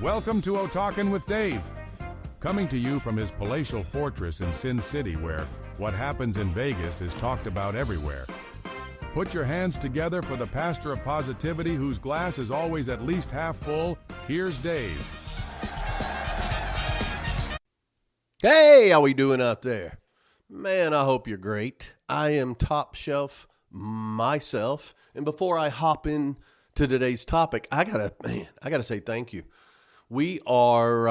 Welcome to Otakin with Dave, coming to you from his palatial fortress in Sin City, where what happens in Vegas is talked about everywhere. Put your hands together for the pastor of positivity whose glass is always at least half full. Here's Dave. Hey, how we doing out there? Man, I hope you're great. I am top shelf myself. And before I hop in to today's topic, I gotta say thank you. We're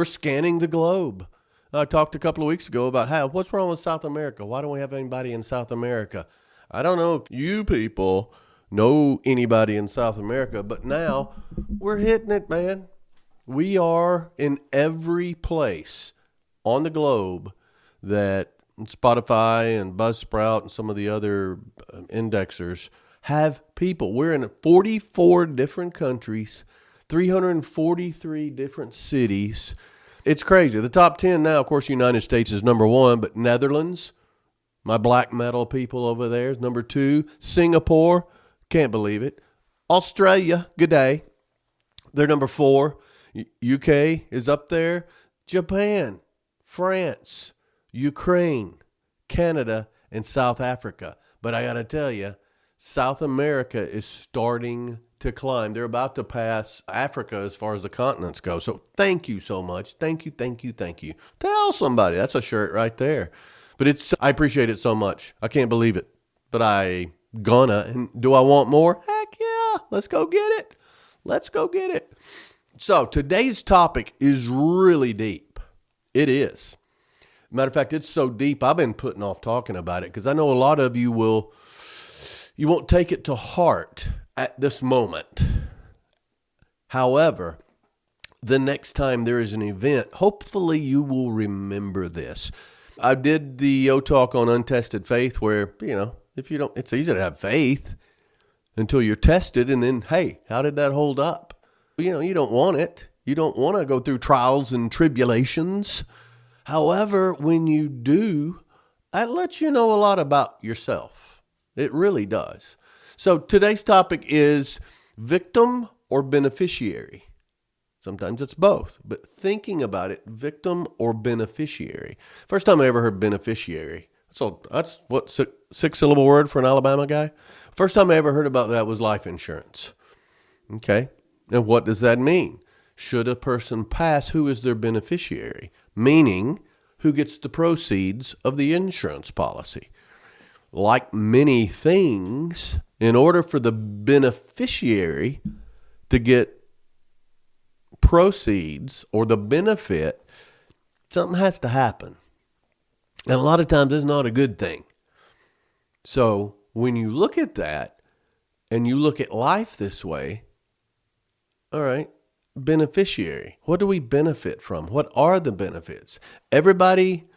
scanning the globe. I talked a couple of weeks ago about what's wrong with South America? Why don't we have anybody in South America? I don't know if you people know anybody in South America, but now we're hitting it, man. We are in every place on the globe that Spotify and Buzzsprout and some of the other indexers have people. We're in 44 different countries, 343 different cities. It's crazy. The top 10 now, of course, United States is number one, but Netherlands, my black metal people over there, is number two. Singapore, can't believe it. Australia, good day. They're number four. UK is up there. Japan, France, Ukraine, Canada, and South Africa. But I got to tell you, South America is starting to climb. They're about to pass Africa as far as the continents go. So thank you so much. Thank you. Tell somebody. That's a shirt right there. But I appreciate it so much. I can't believe it. But and do I want more? Heck yeah. Let's go get it. So today's topic is really deep. It is. Matter of fact, it's so deep, I've been putting off talking about it because I know a lot of you won't take it to heart at this moment. However, the next time there is an event, hopefully you will remember this. I did the O-Talk on untested faith where, it's easy to have faith until you're tested. And then, hey, how did that hold up? You don't want it. You don't want to go through trials and tribulations. However, when you do, that lets you know a lot about yourself. It really does. So today's topic is victim or beneficiary. Sometimes it's both, but thinking about it, victim or beneficiary. First time I ever heard beneficiary. So that's what, six-syllable word for an Alabama guy? First time I ever heard about that was life insurance. Okay. And what does that mean? Should a person pass, who is their beneficiary? Meaning, who gets the proceeds of the insurance policy? Like many things, in order for the beneficiary to get proceeds or the benefit, something has to happen. And a lot of times it's not a good thing. So when you look at that and you look at life this way, all right, beneficiary. What do we benefit from? What are the benefits? Everybody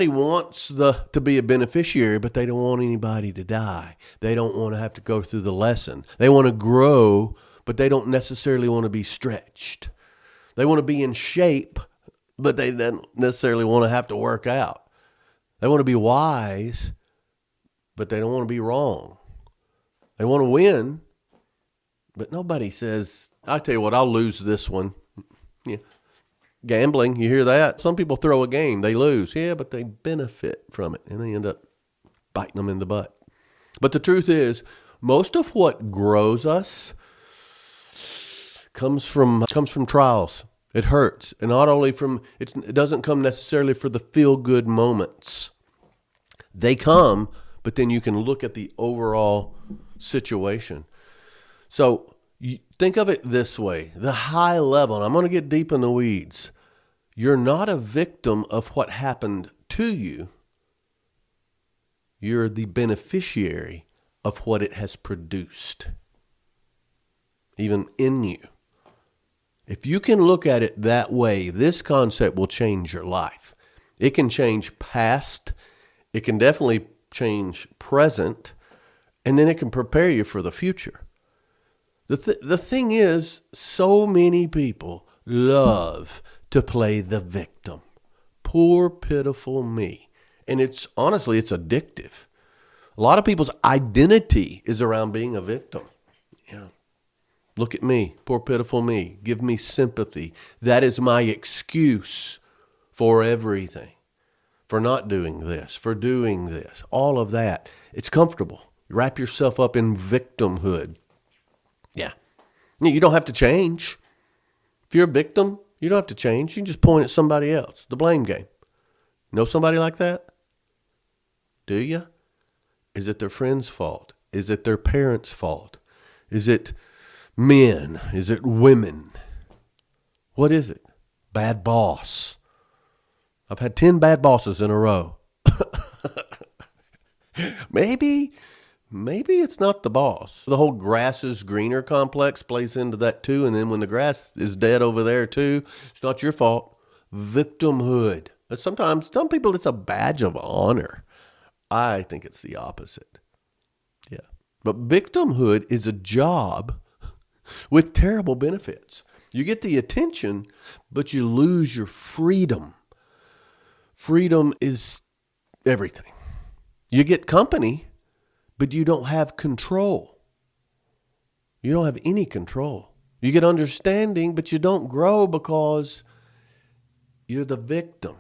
wants to be a beneficiary, but they don't want anybody to die. They don't want to have to go through the lesson. They want to grow, but they don't necessarily want to be stretched. They want to be in shape, but they don't necessarily want to have to work out. They want to be wise, but they don't want to be wrong. They want to win, but nobody says, I'll tell you what, I'll lose this one. Yeah. Gambling, you hear that? Some people throw a game, they lose. Yeah, but they benefit from it, and they end up biting them in the butt. But the truth is, most of what grows us comes from trials. It hurts. And not only it doesn't come necessarily for the feel-good moments. They come, but then you can look at the overall situation. So you think of it this way, the high level, and I'm going to get deep in the weeds. You're not a victim of what happened to you. You're the beneficiary of what it has produced, even in you. If you can look at it that way, this concept will change your life. It can change past, it can definitely change present, and then it can prepare you for the future. The thing is, so many people love to play the victim. Poor, pitiful me. And it's addictive. A lot of people's identity is around being a victim. Look at me, poor pitiful me. Give me sympathy. That is my excuse for everything, for not doing this, for doing this, all of that. It's comfortable. Wrap yourself up in victimhood. Yeah. You don't have to change. If you're a victim, you don't have to change. You can just point at somebody else. The blame game. Know somebody like that? Do you? Is it their friend's fault? Is it their parents' fault? Is it men? Is it women? What is it? Bad boss. I've had 10 bad bosses in a row. Maybe it's not the boss. The whole grass is greener complex plays into that too. And then when the grass is dead over there too, it's not your fault. Victimhood. Sometimes, some people, it's a badge of honor. I think it's the opposite. Yeah. But victimhood is a job with terrible benefits. You get the attention, but you lose your freedom. Freedom is everything. You get company, but you don't have control. You don't have any control. You get understanding, but you don't grow because you're the victim.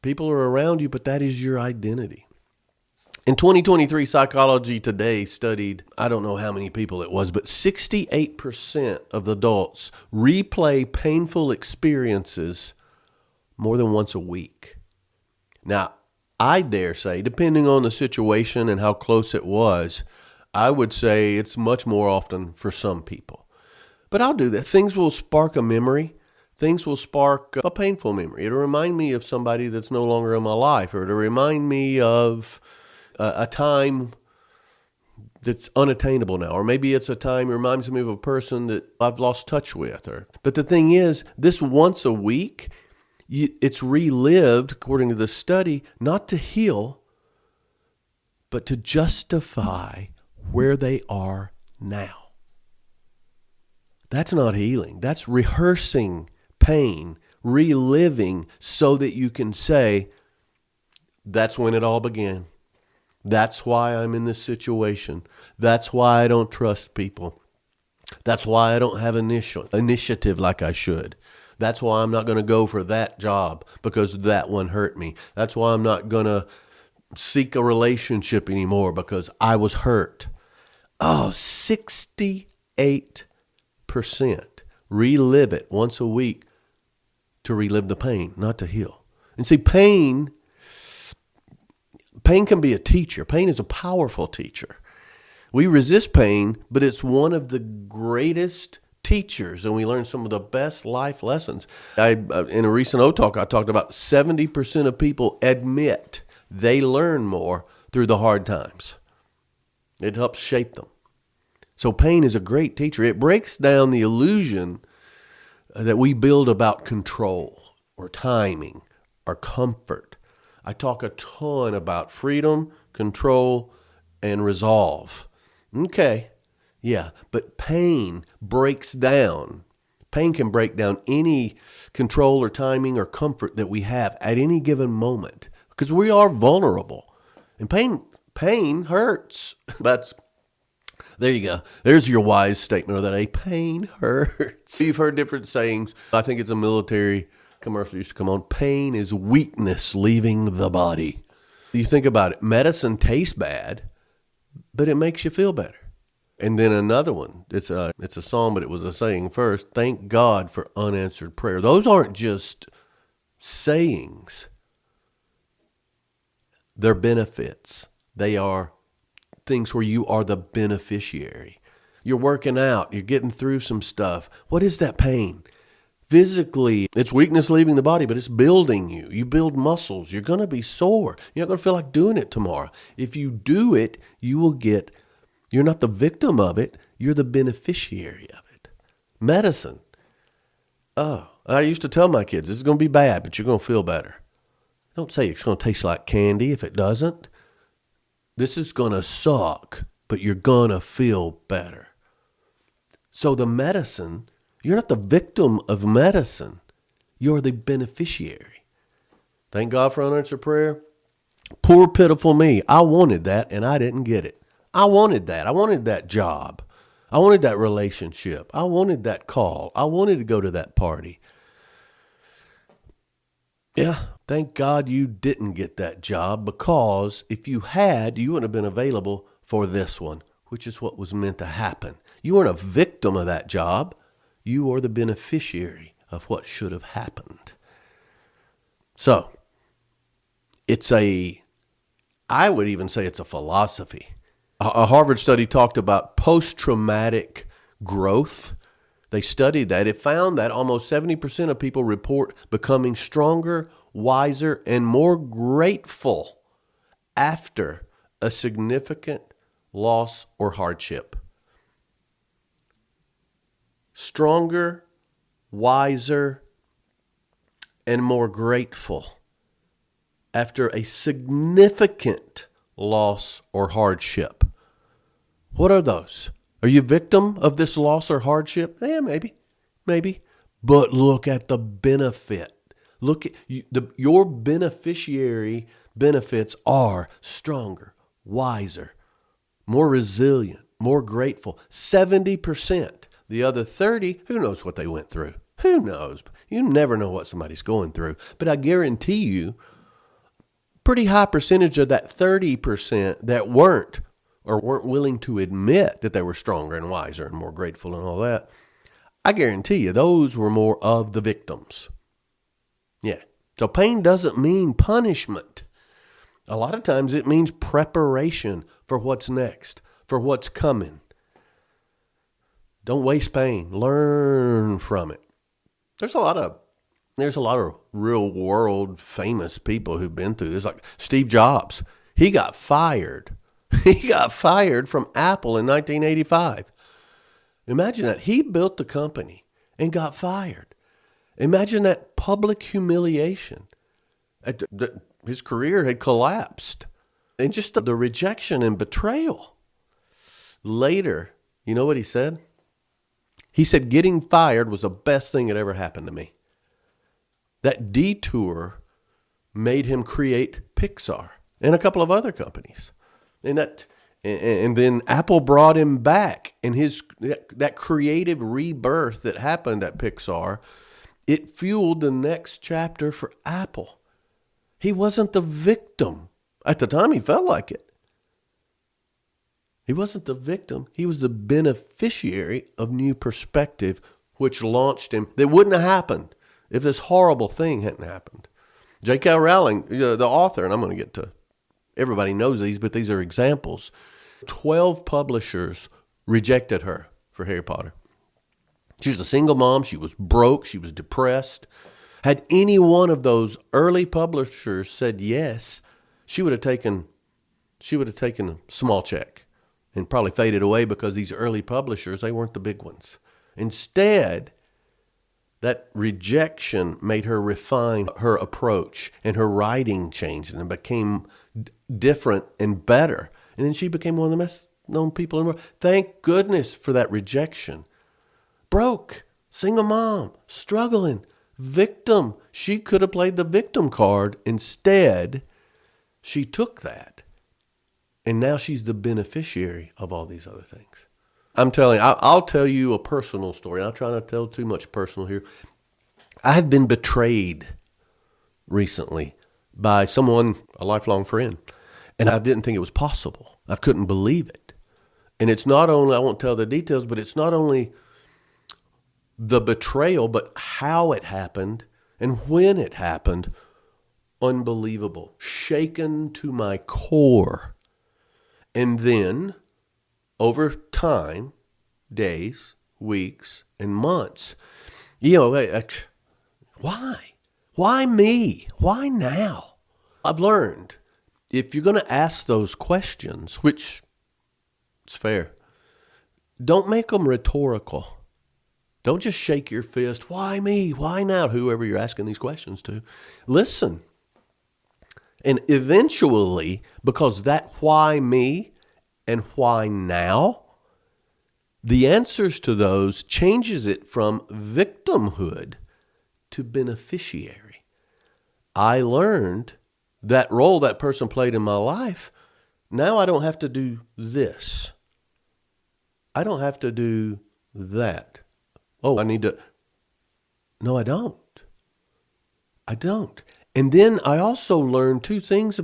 People are around you, but that is your identity. In 2023, Psychology Today studied, I don't know how many people it was, but 68% of the adults replay painful experiences more than once a week. Now, I dare say, depending on the situation and how close it was, I would say it's much more often for some people. But I'll do that. Things will spark a memory. Things will spark a painful memory. It'll remind me of somebody that's no longer in my life, or it'll remind me of a time that's unattainable now, or maybe it's a time that reminds me of a person that I've lost touch with. But the thing is, this once a week, it's relived, according to the study, not to heal, but to justify where they are now. That's not healing. That's rehearsing pain, reliving so that you can say, that's when it all began. That's why I'm in this situation. That's why I don't trust people. That's why I don't have initiative like I should. That's why I'm not going to go for that job because that one hurt me. That's why I'm not going to seek a relationship anymore because I was hurt. Oh, 68% relive it once a week to relive the pain, not to heal. And see, pain can be a teacher. Pain is a powerful teacher. We resist pain, but it's one of the greatest teachers, and we learn some of the best life lessons. In a recent O-Talk, I talked about 70% of people admit they learn more through the hard times. It helps shape them. So pain is a great teacher. It breaks down the illusion that we build about control or timing or comfort. I talk a ton about freedom, control, and resolve. Okay, yeah, but pain can break down any control or timing or comfort that we have at any given moment because we are vulnerable. And pain hurts. There you go. There's your wise statement of that. Pain hurts. You've heard different sayings. I think it's a military commercial used to come on. Pain is weakness leaving the body. You think about it. Medicine tastes bad, but it makes you feel better. And then another one. It's a song, but it was a saying first. Thank God for unanswered prayer. Those aren't just sayings. They're benefits. They are things where you are the beneficiary. You're working out. You're getting through some stuff. What is that pain? Physically, it's weakness leaving the body, but it's building you. You build muscles. You're going to be sore. You're not going to feel like doing it tomorrow. If you do it, you're not the victim of it. You're the beneficiary of it. Medicine. Oh, I used to tell my kids, this is going to be bad, but you're going to feel better. Don't say it's going to taste like candy if it doesn't. This is going to suck, but you're going to feel better. So the medicine, you're not the victim of medicine. You're the beneficiary. Thank God for unanswered prayer. Poor, pitiful me. I wanted that, and I didn't get it. I wanted that. I wanted that job. I wanted that relationship. I wanted that call. I wanted to go to that party. Yeah, thank God you didn't get that job, because if you had, you wouldn't have been available for this one, which is what was meant to happen. You weren't a victim of that job. You are the beneficiary of what should have happened. So, I would even say it's a philosophy. A Harvard study talked about post-traumatic growth. They studied that. It found that almost 70% of people report becoming stronger, wiser, and more grateful after a significant loss or hardship. Stronger, wiser, and more grateful after a significant loss or hardship. What are those? Are you a victim of this loss or hardship? Yeah, maybe. But look at the benefit. Look at your beneficiary benefits are stronger, wiser, more resilient, more grateful. 70%. The other 30, who knows what they went through? Who knows? You never know what somebody's going through. But I guarantee you, pretty high percentage of that 30% that weren't willing to admit that they were stronger and wiser and more grateful and all that, I guarantee you those were more of the victims. Yeah. So pain doesn't mean punishment. A lot of times it means preparation for what's next, for what's coming. Don't waste pain. Learn from it. There's a lot of real world famous people who've been through this. Like Steve Jobs. He got fired. He got fired from Apple in 1985. Imagine that. He built the company and got fired. Imagine that public humiliation. His career had collapsed. And just the rejection and betrayal. Later, you know what he said? He said getting fired was the best thing that ever happened to me. That detour made him create Pixar and a couple of other companies. And then Apple brought him back, and that creative rebirth that happened at Pixar, it fueled the next chapter for Apple. He wasn't the victim. At the time, he felt like it. He wasn't the victim. He was the beneficiary of new perspective, which launched him. That wouldn't have happened if this horrible thing hadn't happened. J.K. Rowling, the author, and I'm going to get to, everybody knows these, but these are examples. 12 publishers rejected her for Harry Potter. She was a single mom. She was broke. She was depressed. Had any one of those early publishers said yes, she would have taken a small check and probably faded away, because these early publishers, they weren't the big ones. Instead, that rejection made her refine her approach, and her writing changed and became different and better. And then she became one of the best known people in the world. Thank goodness for that rejection. Broke, single mom, struggling, victim. She could have played the victim card. Instead, she took that. And now she's the beneficiary of all these other things. I'll tell you a personal story. I'll try not to tell too much personal here. I have been betrayed recently by someone, a lifelong friend, and I didn't think it was possible. I couldn't believe it. And it's not only, I won't tell the details, but it's not only the betrayal, but how it happened and when it happened. Unbelievable. Shaken to my core. And then, over time, days, weeks, and months, why? Why me? Why now? I've learned, if you're going to ask those questions, which is fair, don't make them rhetorical. Don't just shake your fist. Why me? Why now? Whoever you're asking these questions to. Listen. And eventually, because that why me and why now, the answers to those changes it from victimhood to beneficiary. I learned that role that person played in my life. Now I don't have to do this. I don't have to do that. Oh, I need to. No, I don't. I don't. And then I also learned two things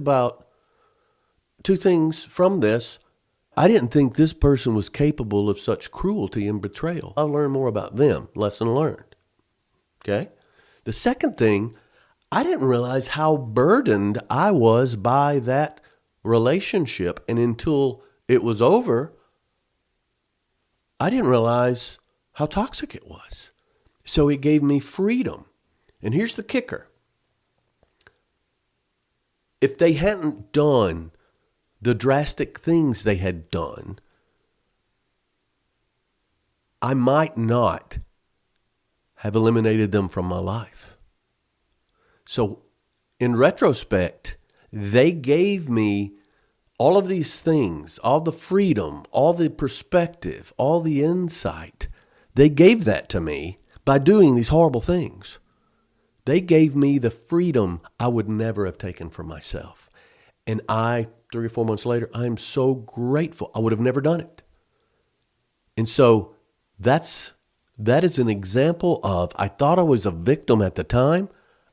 from this. I didn't think this person was capable of such cruelty and betrayal. I learned more about them. Lesson learned. Okay? The second thing, I didn't realize how burdened I was by that relationship. And until it was over, I didn't realize how toxic it was. So it gave me freedom. And here's the kicker. If they hadn't done the drastic things they had done, I might not have eliminated them from my life. So in retrospect, they gave me all of these things, all the freedom, all the perspective, all the insight. They gave that to me by doing these horrible things. They gave me the freedom I would never have taken for myself. And 3 or 4 months later, I am so grateful. I would have never done it. And so that is an example of, I thought I was a victim at the time.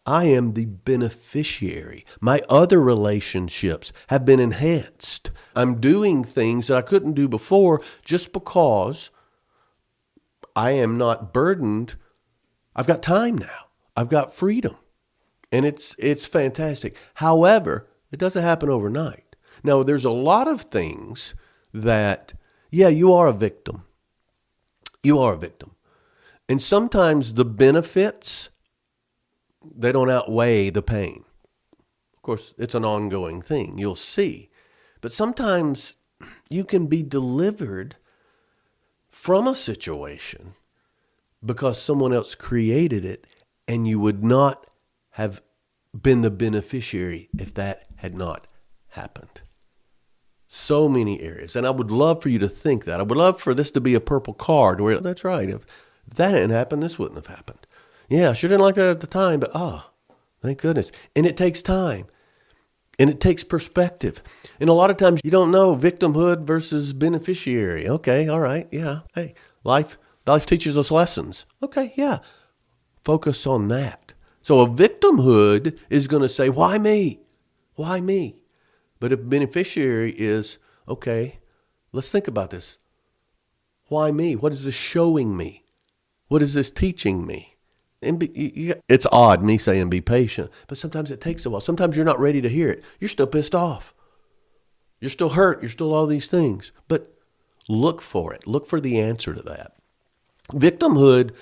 I am the beneficiary. My other relationships have been enhanced. I'm doing things that I couldn't do before just because I am not burdened. I've got time now. I've got freedom. And it's fantastic. However, it doesn't happen overnight. Now, there's a lot of things that, you are a victim. You are a victim. And sometimes the benefits, they don't outweigh the pain. Of course, it's an ongoing thing. You'll see. But sometimes you can be delivered from a situation because someone else created it, and you would not have been the beneficiary if that had not happened. So many areas. And I would love for you to think that. I would love for this to be a purple card where, that's right, if that hadn't happened, this wouldn't have happened. Yeah, I sure didn't like that at the time, but thank goodness. And it takes time. And it takes perspective. And a lot of times you don't know victimhood versus beneficiary. Okay, all right, yeah. Hey, life teaches us lessons. Okay, yeah. Focus on that. So a victimhood is going to say, why me? Why me? But a beneficiary is, okay, let's think about this. Why me? What is this showing me? What is this teaching me? And it's odd me saying be patient, but sometimes it takes a while. Sometimes you're not ready to hear it. You're still pissed off. You're still hurt. You're still all these things. But look for it. Look for the answer to that. Victimhood,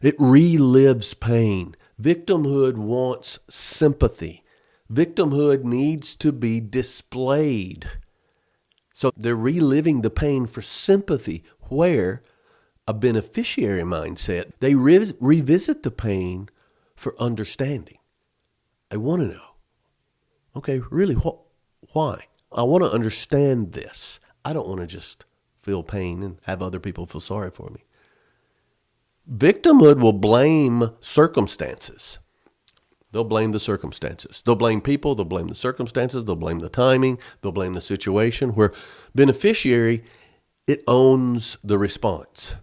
it relives pain. Victimhood wants sympathy. Victimhood needs to be displayed. So they're reliving the pain for sympathy, where a beneficiary mindset, they revisit the pain for understanding. I want to know, okay, really, why? I want to understand this. I don't want to just feel pain and have other people feel sorry for me. Victimhood will blame circumstances. They'll blame the circumstances. They'll blame people. They'll blame the circumstances. They'll blame the timing. They'll blame the situation. Where beneficiary, it owns the response.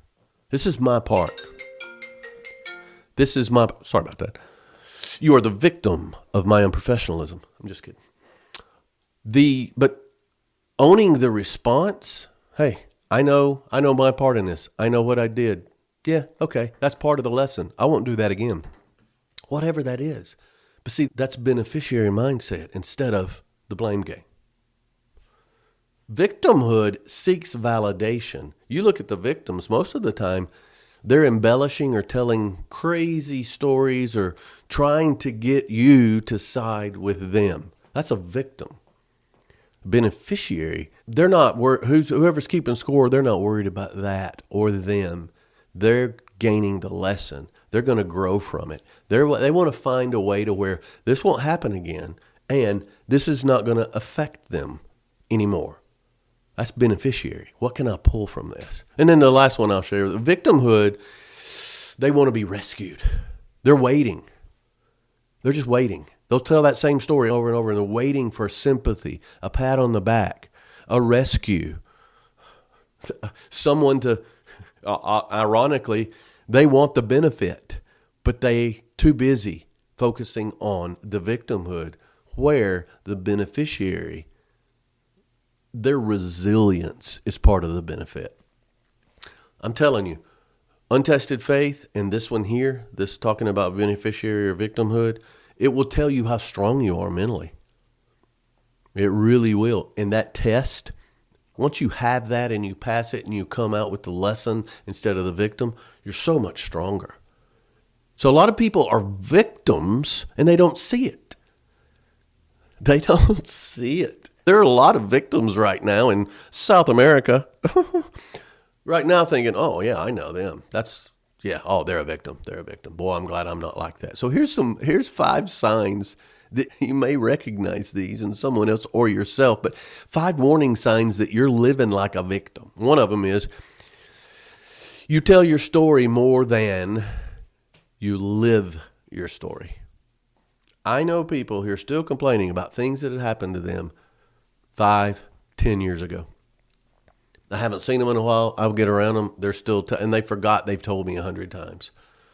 This is my part. Sorry about that. You are the victim of my unprofessionalism. I'm just kidding. But owning the response, hey, I know my part in this. I know what I did. Yeah, okay, that's part of the lesson. I won't do that again. Whatever that is. But see, that's beneficiary mindset instead of the blame game. Victimhood seeks validation. You look at the victims, most of the time, they're embellishing or telling crazy stories or trying to get you to side with them. That's a victim. Beneficiary, they're not whoever's keeping score, they're not worried about that or them. They're gaining the lesson. They're going to grow from it. They want to find a way to where this won't happen again, and this is not going to affect them anymore. That's beneficiary. What can I pull from this? And then the last one I'll share, the victimhood, they want to be rescued. They're waiting. They're just waiting. They'll tell that same story over and over, and they're waiting for sympathy, a pat on the back, a rescue. someone to, ironically, they want the benefit, but they too busy focusing on the victimhood, where the beneficiary, their resilience is part of the benefit. I'm telling you, untested faith, and this one here, this talking about beneficiary or victimhood, it will tell you how strong you are mentally. It really will. And that test, once you have that and you pass it and you come out with the lesson instead of the victim, you're so much stronger. So a lot of people are victims and they don't see it. They don't see it. There are a lot of victims right now in South America. Right now thinking, oh, yeah, I know them. They're a victim. They're a victim. Boy, I'm glad I'm not like that. So here's 5 signs that you may recognize these in someone else or yourself, but 5 warning signs that you're living like a victim. One of them is you tell your story more than you live your story. I know people who are still complaining about things that had happened to them 5, 10 years ago. I haven't seen them in a while. I'll get around them. They're still, and they forgot they've told me 100 times.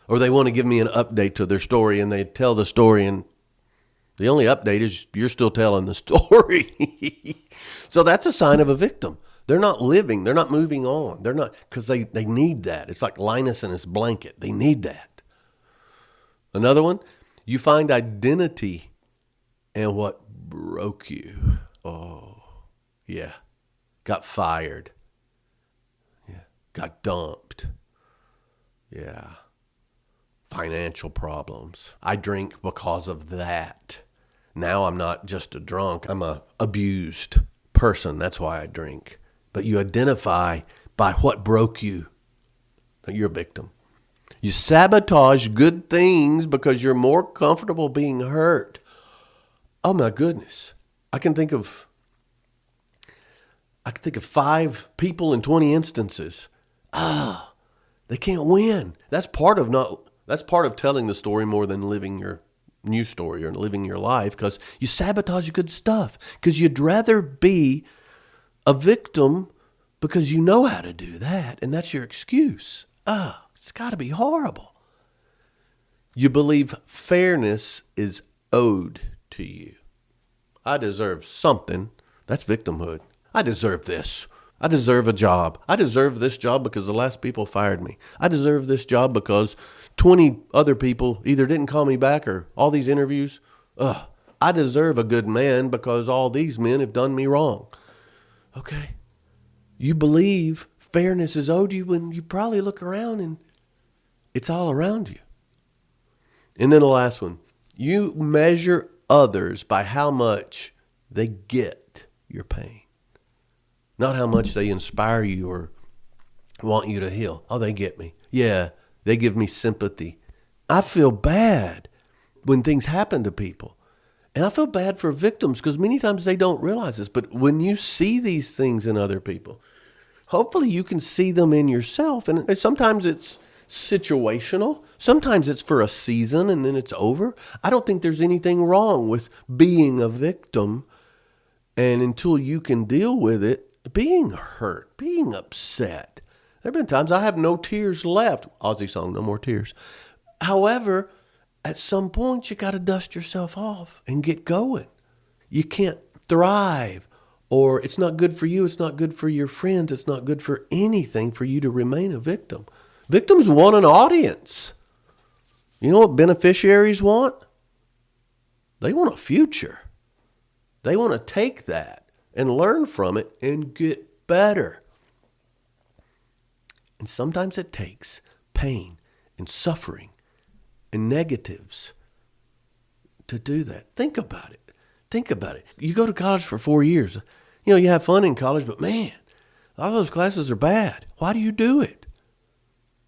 Or they want to give me an update to their story, and they tell the story, and the only update is you're still telling the story. So that's a sign of a victim. They're not living. They're not moving on. They're not, because they need that. It's like Linus and his blanket. They need that. Another one, you find identity in what broke you. Oh, yeah. Got fired. Yeah. Got dumped. Yeah. Financial problems. I drink because of that. Now I'm not just a drunk. I'm a abused person. That's why I drink. But you identify by what broke you. You're a victim. You sabotage good things because you're more comfortable being hurt. Oh my goodness. I can think of 5 people in 20 instances. They can't win. That's part of telling the story more than living your new story or living your life, because you sabotage good stuff, because you'd rather be a victim because you know how to do that, and that's your excuse. It's got to be horrible. You believe fairness is owed to you. I deserve something. That's victimhood. I deserve this. I deserve a job. I deserve this job because the last people fired me. I deserve this job because 20 other people either didn't call me back or all these interviews. I deserve a good man because all these men have done me wrong. Okay. You believe fairness is owed you when you probably look around and it's all around you. And then the last one. You measure others by how much they get your pain. Not how much they inspire you or want you to heal. Oh, they get me. Yeah, they give me sympathy. I feel bad when things happen to people. And I feel bad for victims because many times they don't realize this. But when you see these things in other people, hopefully you can see them in yourself. And sometimes it's situational. Sometimes it's for a season and then it's over. I don't think there's anything wrong with being a victim. And until you can deal with it, being hurt, being upset. There have been times I have no tears left. Aussie song, no more tears. However, at some point you got to dust yourself off and get going. You can't thrive, or it's not good for you. It's not good for your friends. It's not good for anything for you to remain a victim. Victims want an audience. You know what beneficiaries want? They want a future. They want to take that and learn from it and get better. And sometimes it takes pain and suffering and negatives to do that. Think about it. Think about it. You go to college for 4 years. You know, you have fun in college, but man, a lot of those classes are bad. Why do you do it?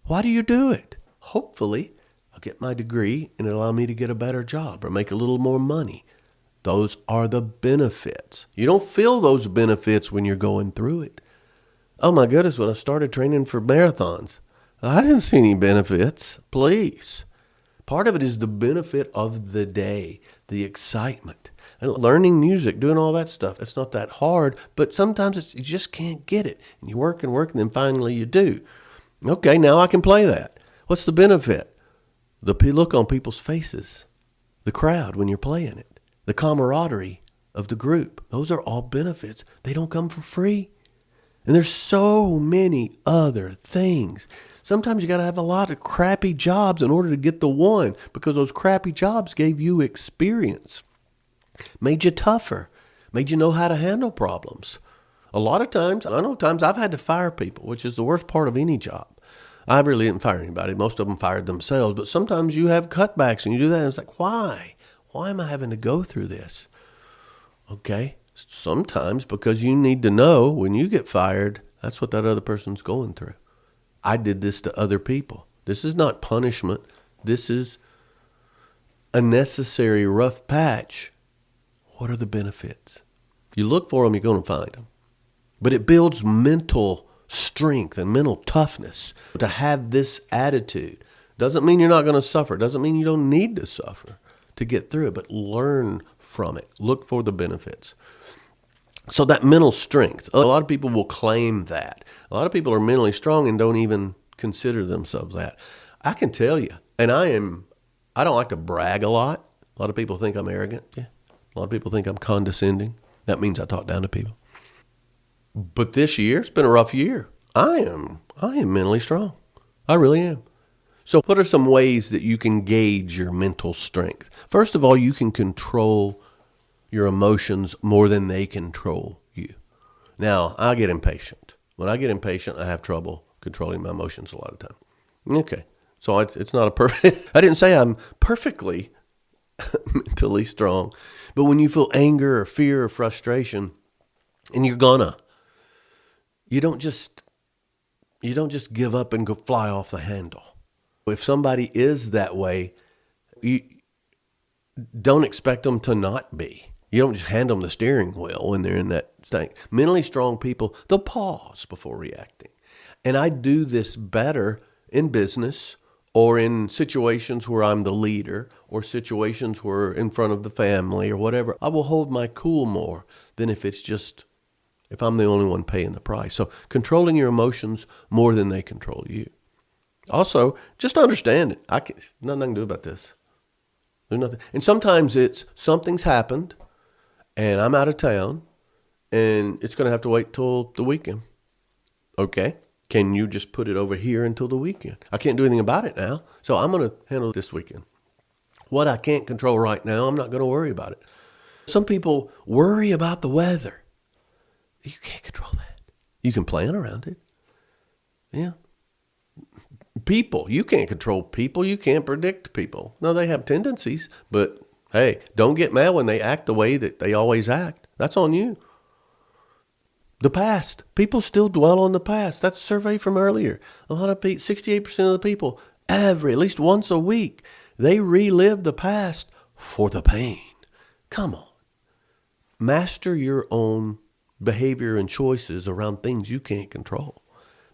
Why do you do it? Hopefully, I'll get my degree and it'll allow me to get a better job or make a little more money. Those are the benefits. You don't feel those benefits when you're going through it. Oh my goodness, when I started training for marathons, I didn't see any benefits. Please. Part of it is the benefit of the day, the excitement. And learning music, doing all that stuff, that's not that hard, but sometimes you just can't get it. And you work and work, and then finally you do. Okay, now I can play that. What's the benefit? The look on people's faces, the crowd when you're playing it, the camaraderie of the group. Those are all benefits. They don't come for free. And there's so many other things. Sometimes you got to have a lot of crappy jobs in order to get the one, because those crappy jobs gave you experience, made you tougher, made you know how to handle problems. A lot of times, I know times I've had to fire people, which is the worst part of any job. I really didn't fire anybody. Most of them fired themselves. But sometimes you have cutbacks and you do that. And it's like, why? Why am I having to go through this? Okay. Sometimes because you need to know when you get fired, that's what that other person's going through. I did this to other people. This is not punishment. This is a necessary rough patch. What are the benefits? If you look for them, you're going to find them. But it builds mental strength and mental toughness to have this attitude. Doesn't mean you're not going to suffer. Doesn't mean you don't need to suffer to get through it, but learn from it. Look for the benefits. So that mental strength, a lot of people will claim that. A lot of people are mentally strong and don't even consider themselves that. I can tell you, and I don't like to brag a lot. A lot of people think I'm arrogant. Yeah. A lot of people think I'm condescending. That means I talk down to people. But this year, it's been a rough year. I am mentally strong. I really am. So what are some ways that you can gauge your mental strength? First of all, you can control your emotions more than they control you. Now, I get impatient. When I get impatient, I have trouble controlling my emotions a lot of time. Okay, so it's not a perfect, I didn't say I'm perfectly mentally strong, but when you feel anger or fear or frustration, and you don't just give up and go fly off the handle. If somebody is that way, you don't expect them to not be. You don't just hand them the steering wheel when they're in that state. Mentally strong people, they'll pause before reacting. And I do this better in business or in situations where I'm the leader or situations where in front of the family or whatever. I will hold my cool more than if I'm the only one paying the price. So controlling your emotions more than they control you. Also, just understand it. Nothing I can do about this. There's nothing. And sometimes it's something's happened and I'm out of town and it's going to have to wait till the weekend. Okay. Can you just put it over here until the weekend? I can't do anything about it now. So I'm going to handle it this weekend. What I can't control right now, I'm not going to worry about it. Some people worry about the weather. You can't control that. You can plan around it. Yeah. People, you can't control people. You can't predict people. No, they have tendencies, but hey, don't get mad when they act the way that they always act. That's on you. The past. People still dwell on the past. That's a survey from earlier. A lot of people, 68% of the people, at least once a week, they relive the past for the pain. Come on. Master your own behavior and choices around things you can't control.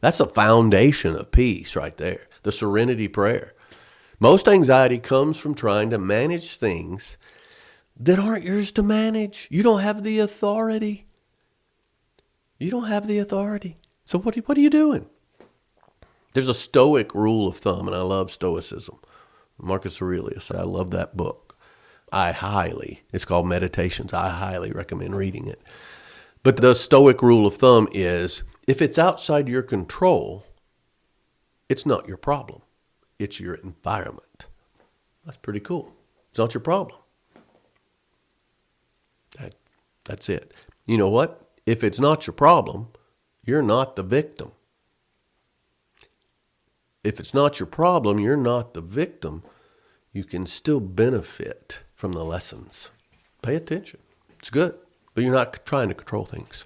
That's a foundation of peace right there. The serenity prayer. Most anxiety comes from trying to manage things that aren't yours to manage. You don't have the authority. You don't have the authority. So what are you doing? There's a Stoic rule of thumb, and I love Stoicism. Marcus Aurelius, I love that book. It's called Meditations. I highly recommend reading it. But the Stoic rule of thumb is, if it's outside your control, it's not your problem. It's your environment. That's pretty cool. It's not your problem. That's it. You know what? If it's not your problem, you're not the victim. If it's not your problem, you're not the victim. You can still benefit from the lessons. Pay attention. It's good. But you're not trying to control things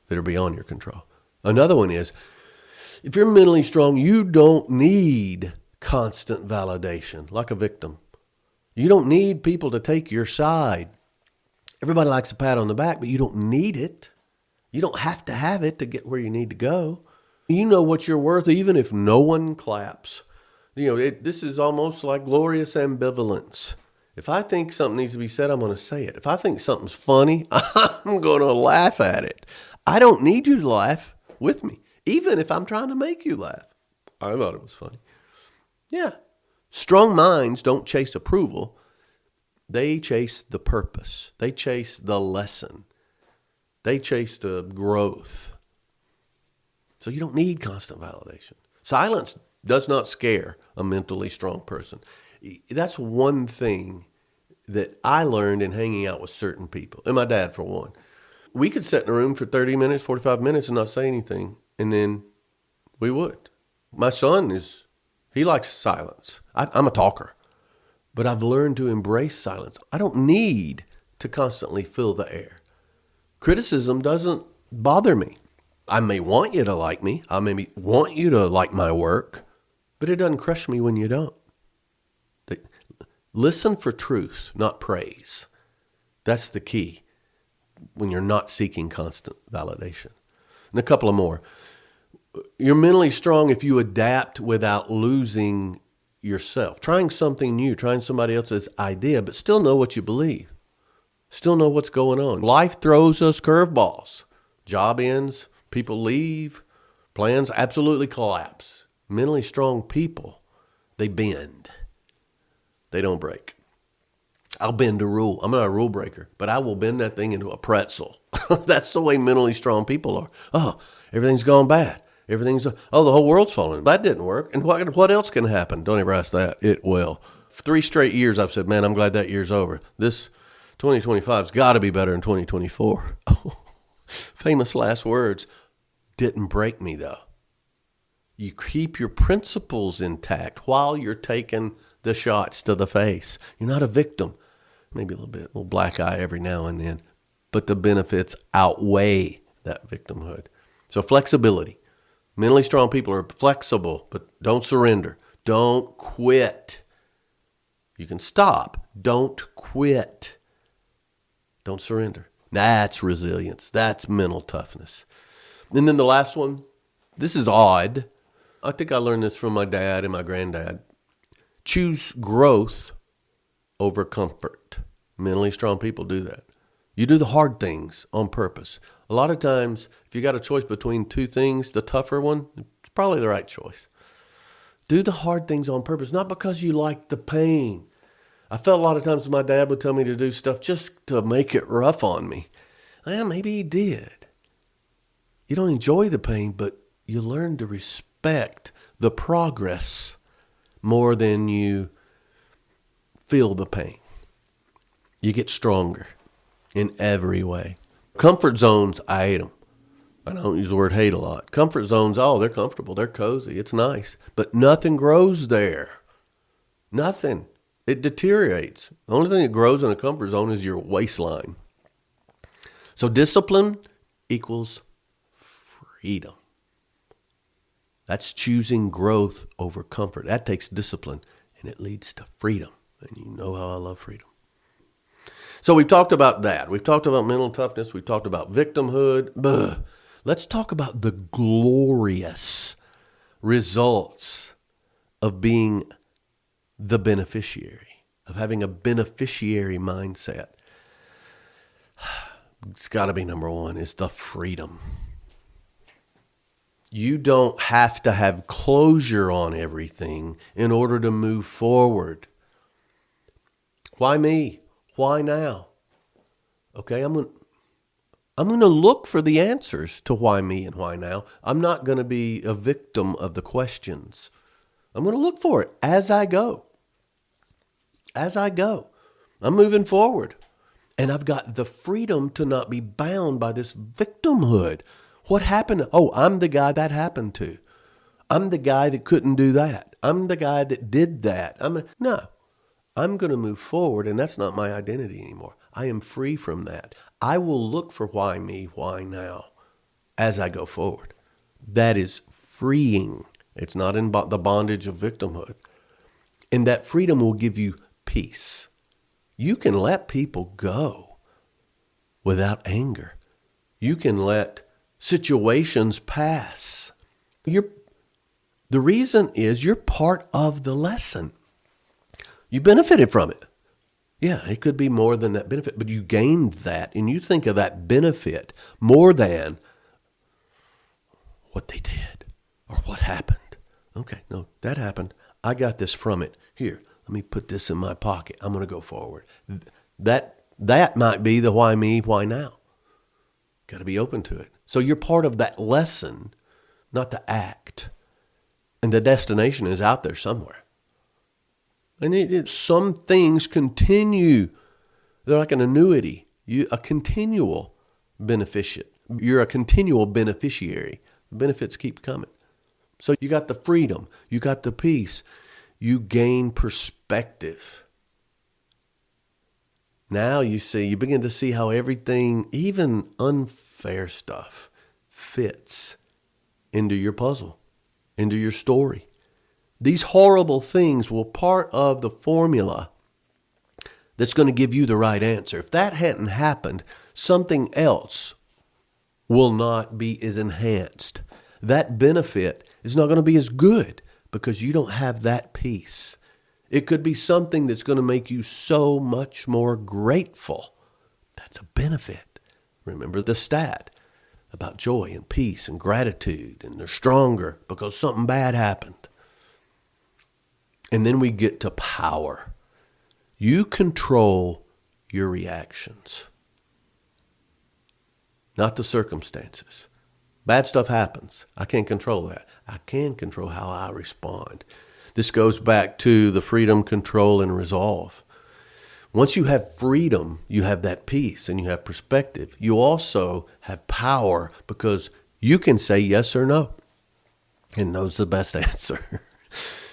that are beyond your control. Another one is, if you're mentally strong, you don't need constant validation like a victim. You don't need people to take your side. Everybody likes a pat on the back, but you don't need it. You don't have to have it to get where you need to go. You know what you're worth even if no one claps. This is almost like glorious ambivalence. If I think something needs to be said, I'm going to say it. If I think something's funny, I'm going to laugh at it. I don't need you to laugh with me, even if I'm trying to make you laugh. I thought it was funny. Yeah. Strong minds don't chase approval. They chase the purpose. They chase the lesson. They chase the growth. So you don't need constant validation. Silence does not scare a mentally strong person. That's one thing that I learned in hanging out with certain people, and my dad for one. We could sit in a room for 30 minutes, 45 minutes and not say anything, and then we would. My son he likes silence. I'm a talker, but I've learned to embrace silence. I don't need to constantly fill the air. Criticism doesn't bother me. I may want you to like me. I may want you to like my work, but it doesn't crush me when you don't. Listen for truth, not praise. That's the key when you're not seeking constant validation. And a couple of more. You're mentally strong if you adapt without losing yourself. Trying something new, trying somebody else's idea, but still know what you believe. Still know what's going on. Life throws us curveballs. Job ends, people leave, plans absolutely collapse. Mentally strong people, they bend. They don't break. I'll bend a rule. I'm not a rule breaker, but I will bend that thing into a pretzel. That's the way mentally strong people are. Oh, everything's gone bad. The whole world's falling. That didn't work. And what else can happen? Don't ever ask that. It will. 3 straight years I've said, man, I'm glad that year's over. This 2025's got to be better than 2024. Famous last words. Didn't break me, though. You keep your principles intact while you're taking the shots to the face. You're not a victim. Maybe a little black eye every now and then, but the benefits outweigh that victimhood. So flexibility. Mentally strong people are flexible, but don't surrender. Don't quit. You can stop. Don't quit. Don't surrender. That's resilience. That's mental toughness. And then the last one, this is odd. I think I learned this from my dad and my granddad. Choose growth over comfort. Mentally strong people do that. You do the hard things on purpose. A lot of times, if you got a choice between 2 things, the tougher one, it's probably the right choice. Do the hard things on purpose, not because you like the pain. I felt a lot of times my dad would tell me to do stuff just to make it rough on me. Well, maybe he did. You don't enjoy the pain, but you learn to respect the progress more than you feel the pain. You get stronger in every way. Comfort zones, I hate them. I don't use the word hate a lot. Comfort zones, they're comfortable. They're cozy. It's nice. But nothing grows there. Nothing. It deteriorates. The only thing that grows in a comfort zone is your waistline. So discipline equals freedom. That's choosing growth over comfort. That takes discipline, and it leads to freedom. And you know how I love freedom. So we've talked about that. We've talked about mental toughness. We've talked about victimhood. Let's talk about the glorious results of being the beneficiary, of having a beneficiary mindset. It's got to be number one. It's the freedom. You don't have to have closure on everything in order to move forward. Why me? Why now? Okay, I'm going to look for the answers to why me and why now. I'm not going to be a victim of the questions. I'm going to look for it as I go. As I go. I'm moving forward. And I've got the freedom to not be bound by this victimhood. What happened? Oh, I'm the guy that happened to. I'm the guy that couldn't do that. I'm the guy that did that. No. I'm going to move forward, and that's not my identity anymore. I am free from that. I will look for why me, why now, as I go forward. That is freeing. It's not in the bondage of victimhood. And that freedom will give you peace. You can let people go without anger. You can let situations pass. The reason is you're part of the lesson. You benefited from it. Yeah, it could be more than that benefit, but you gained that, and you think of that benefit more than what they did or what happened. Okay, no, that happened. I got this from it. Here, let me put this in my pocket. I'm going to go forward. That might be the why me, why now. Got to be open to it. So you're part of that lesson, not the act. And the destination is out there somewhere. And some things continue. They're like an annuity. A continual beneficent. You're a continual beneficiary. The benefits keep coming. So you got the freedom. You got the peace. You gain perspective. Now you begin to see how everything, even unfair stuff, fits into your puzzle, into your story. These horrible things were part of the formula that's going to give you the right answer. If that hadn't happened, something else will not be as enhanced. That benefit is not going to be as good because you don't have that peace. It could be something that's going to make you so much more grateful. That's a benefit. Remember the stat about joy and peace and gratitude, and they're stronger because something bad happened. And then we get to power. You control your reactions, not the circumstances. Bad stuff happens. I can't control that. I can control how I respond. This goes back to the freedom, control, and resolve. Once you have freedom, you have that peace and you have perspective. You also have power because you can say yes or no. And no's the best answer.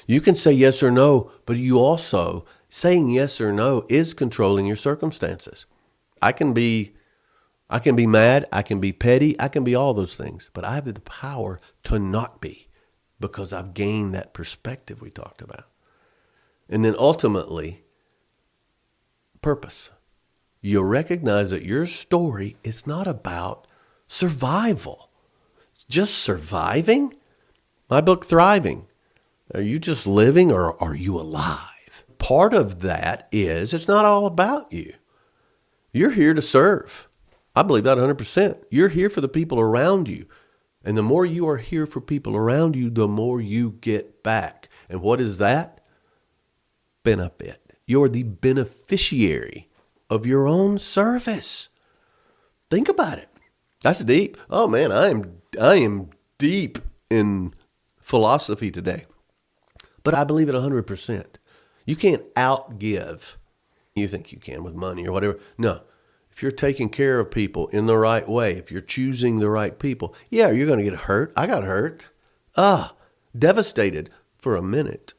You can say yes or no, but you also, saying yes or no is controlling your circumstances. I can be mad, I can be petty, I can be all those things, but I have the power to not be because I've gained that perspective we talked about. And then ultimately, purpose. You recognize that your story is not about survival. Just surviving? My book, Thriving. Are you just living or are you alive? Part of that is it's not all about you. You're here to serve. I believe that 100%. You're here for the people around you. And the more you are here for people around you, the more you get back. And what is that? Benefit. You're the beneficiary of your own service. Think about it. That's deep. Oh man, I am deep in philosophy today. But I believe it 100%. You can't outgive. You think you can with money or whatever. No. If you're taking care of people in the right way, if you're choosing the right people, yeah, you're going to get hurt. I got hurt. Devastated for a minute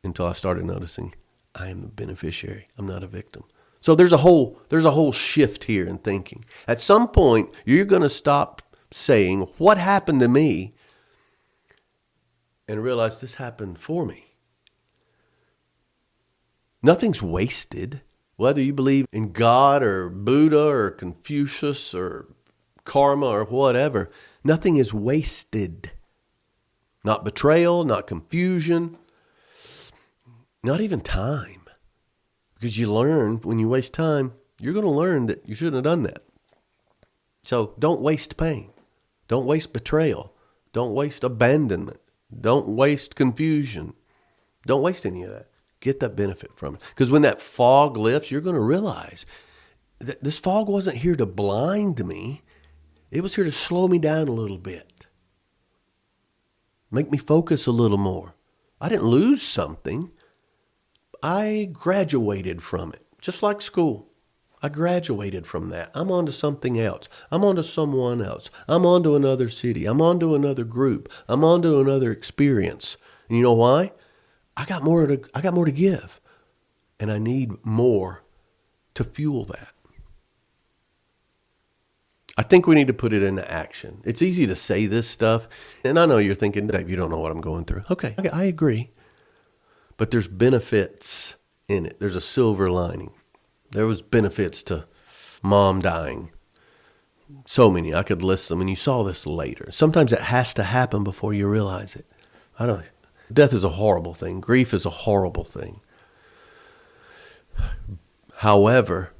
until I started noticing I am the beneficiary. I'm not a victim. So there's a whole shift here in thinking. At some point, you're going to stop saying, what happened to me? And realize this happened for me. Nothing's wasted. Whether you believe in God or Buddha or Confucius or karma or whatever, nothing is wasted. Not betrayal, not confusion, not even time. Because you learn when you waste time, you're going to learn that you shouldn't have done that. So don't waste pain. Don't waste betrayal. Don't waste abandonment. Don't waste confusion. Don't waste any of that. Get that benefit from it. Because when that fog lifts, you're going to realize that this fog wasn't here to blind me. It was here to slow me down a little bit. Make me focus a little more. I didn't lose something. I graduated from it. Just like school. I graduated from that. I'm on to something else. I'm on to someone else. I'm on to another city. I'm on to another group. I'm on to another experience. And you know why? I got more to give. And I need more to fuel that. I think we need to put it into action. It's easy to say this stuff. And I know you're thinking, Dave, you don't know what I'm going through. Okay, I agree. But there's benefits in it. There's a silver lining. There was benefits to mom dying. So many. I could list them. And you saw this later. Sometimes it has to happen before you realize it. Death is a horrible thing. Grief is a horrible thing. However,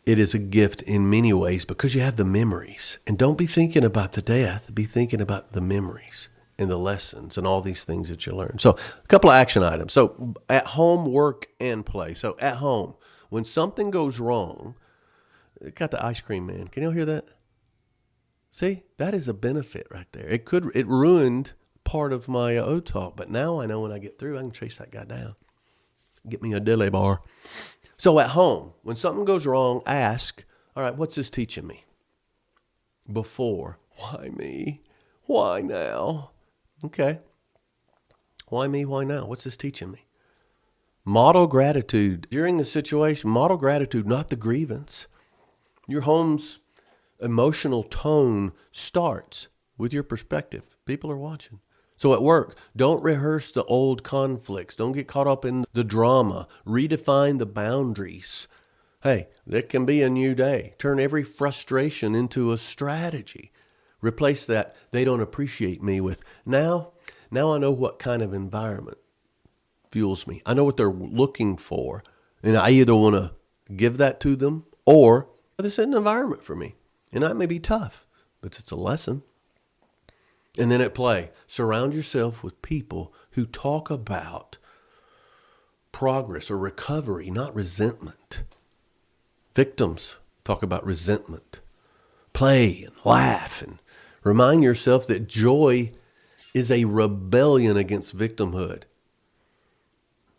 it is a gift in many ways because you have the memories. And don't be thinking about the death. Be thinking about the memories and the lessons and all these things that you learn. So a couple of action items. So at home, work, and play. So at home, when something goes wrong, got the ice cream man. Can you hear that? See, that is a benefit right there. It ruined part of my O-Talk, but now I know when I get through, I can chase that guy down. Get me a dilly bar. So at home, when something goes wrong, ask, all right, what's this teaching me? Before, why me? Why now? Okay. Why me? Why now? What's this teaching me? Model gratitude. During the situation, model gratitude, not the grievance. Your home's emotional tone starts with your perspective. People are watching. So at work, don't rehearse the old conflicts. Don't get caught up in the drama. Redefine the boundaries. Hey, there can be a new day. Turn every frustration into a strategy. Replace that, they don't appreciate me, with now I know what kind of environment fuels me. I know what they're looking for. And I either want to give that to them or this is an environment for me. And that may be tough, but it's a lesson. And then at play, surround yourself with people who talk about progress or recovery, not resentment. Victims talk about resentment. Play and laugh and remind yourself that joy is a rebellion against victimhood.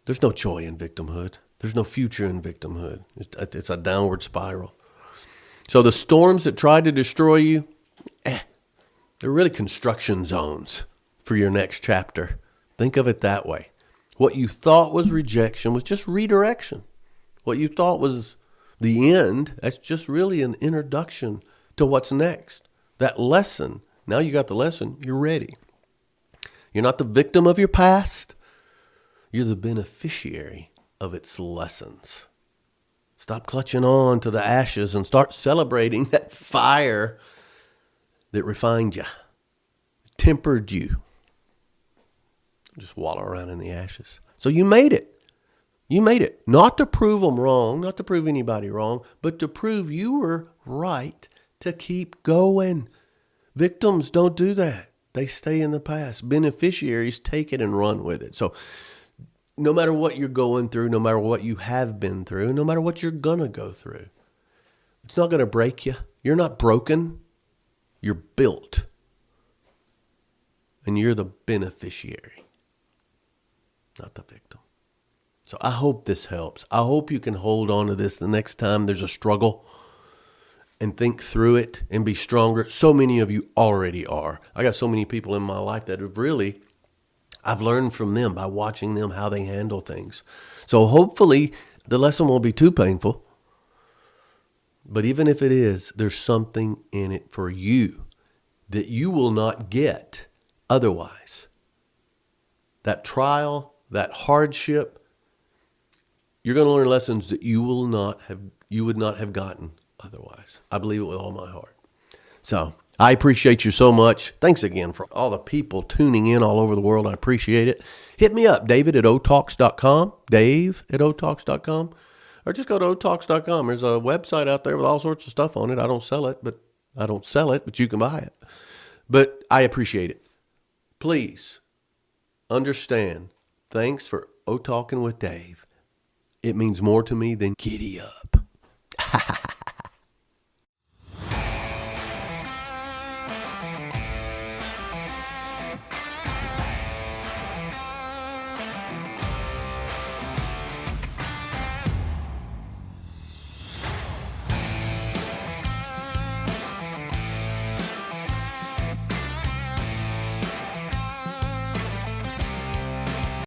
There's no joy in victimhood. There's no future in victimhood. It's a downward spiral. So the storms that try to destroy you, they're really construction zones for your next chapter. Think of it that way. What you thought was rejection was just redirection. What you thought was the end, that's just really an introduction to what's next. That lesson, now you got the lesson, you're ready. You're not the victim of your past. You're the beneficiary of its lessons. Stop clutching on to the ashes and start celebrating that fire that refined you, tempered you. Just wallow around in the ashes. So you made it. You made it. Not to prove them wrong, not to prove anybody wrong, but to prove you were right to keep going. Victims don't do that. They stay in the past. Beneficiaries take it and run with it. So no matter what you're going through, no matter what you have been through, no matter what you're going to go through, it's not going to break you. You're not broken. You're built. And you're the beneficiary, not the victim. So I hope this helps. I hope you can hold on to this the next time there's a struggle and think through it and be stronger. So many of you already are. I got so many people in my life that have really, I've learned from them by watching them how they handle things. So hopefully the lesson won't be too painful. But even if it is, there's something in it for you that you will not get otherwise. That trial, that hardship, you're going to learn lessons that you would not have gotten otherwise. I believe it with all my heart. So I appreciate you so much. Thanks again for all the people tuning in all over the world. I appreciate it. Hit me up, David@otalks.com, Dave@otalks.com, or just go to otalks.com. There's a website out there with all sorts of stuff on it. I don't sell it, but you can buy it. But I appreciate it. Please understand, thanks for O-Talking with Dave. It means more to me than giddy up.